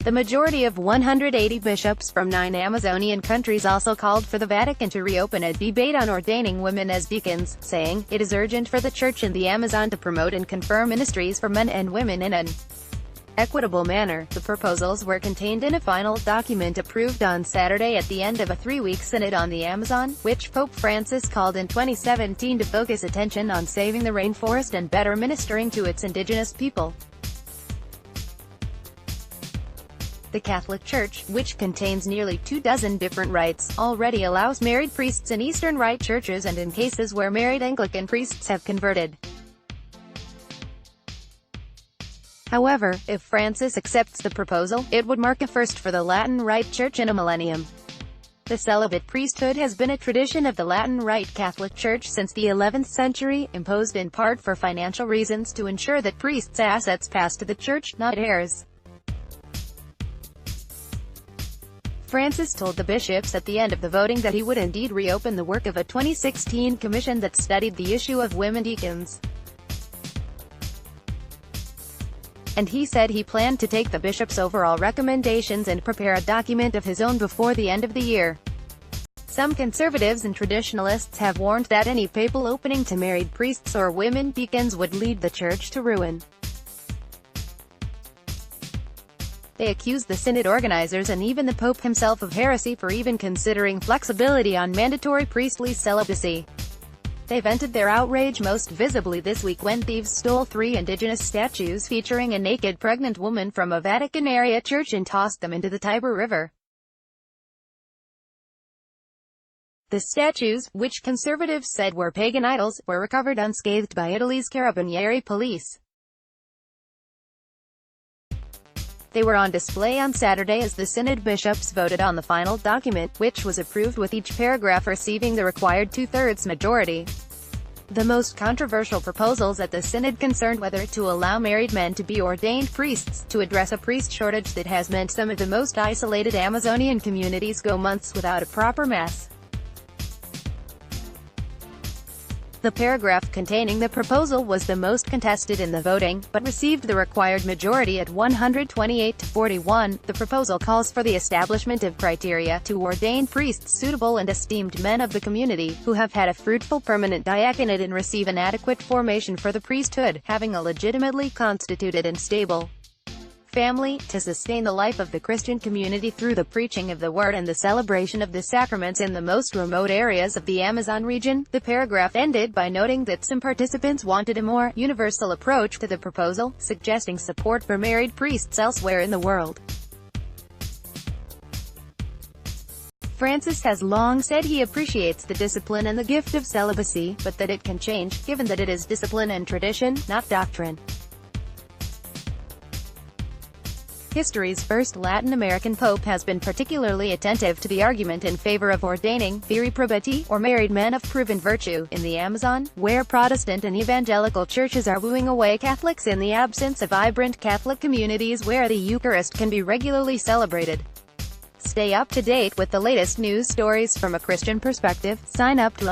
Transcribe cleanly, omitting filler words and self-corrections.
The majority of 180 bishops from 9 Amazonian countries also called for the Vatican to reopen a debate on ordaining women as deacons, saying, "It is urgent for the Church in the Amazon to promote and confirm ministries for men and women in an equitable manner." The proposals were contained in a final document approved on Saturday at the end of a 3-week synod on the Amazon, which Pope Francis called in 2017 to focus attention on saving the rainforest and better ministering to its indigenous people. The Catholic Church, which contains nearly 24 different rites, already allows married priests in Eastern Rite churches and in cases where married Anglican priests have converted. However, if Francis accepts the proposal, it would mark a first for the Latin Rite Church in a millennium. The celibate priesthood has been a tradition of the Latin Rite Catholic Church since the 11th century, imposed in part for financial reasons to ensure that priests' assets pass to the Church, not heirs. Francis told the bishops at the end of the voting that he would indeed reopen the work of a 2016 commission that studied the issue of women deacons. And he said he planned to take the bishops' overall recommendations and prepare a document of his own before the end of the year. Some conservatives and traditionalists have warned that any papal opening to married priests or women deacons would lead the Church to ruin. They accused the synod organizers and even the Pope himself of heresy for even considering flexibility on mandatory priestly celibacy. They vented their outrage most visibly this week when thieves stole 3 indigenous statues featuring a naked pregnant woman from a Vatican-area church and tossed them into the Tiber River. The statues, which conservatives said were pagan idols, were recovered unscathed by Italy's Carabinieri police. They were on display on Saturday as the synod bishops voted on the final document, which was approved with each paragraph receiving the required 2/3 majority. The most controversial proposals at the synod concerned whether to allow married men to be ordained priests, to address a priest shortage that has meant some of the most isolated Amazonian communities go months without a proper mass. The paragraph containing the proposal was the most contested in the voting, but received the required majority at 128 to 41. The proposal calls for the establishment of criteria to ordain priests suitable and esteemed men of the community, who have had a fruitful permanent diaconate and receive an adequate formation for the priesthood, having a legitimately constituted and stable family, to sustain the life of the Christian community through the preaching of the Word and the celebration of the sacraments in the most remote areas of the Amazon region. The paragraph ended by noting that some participants wanted a more universal approach to the proposal, suggesting support for married priests elsewhere in the world. Francis has long said he appreciates the discipline and the gift of celibacy, but that it can change, given that it is discipline and tradition, not doctrine. History's first Latin American pope has been particularly attentive to the argument in favor of ordaining viri probati, or married men of proven virtue, in the Amazon, where Protestant and evangelical churches are wooing away Catholics in the absence of vibrant Catholic communities where the Eucharist can be regularly celebrated. Stay up to date with the latest news stories from a Christian perspective. Sign up to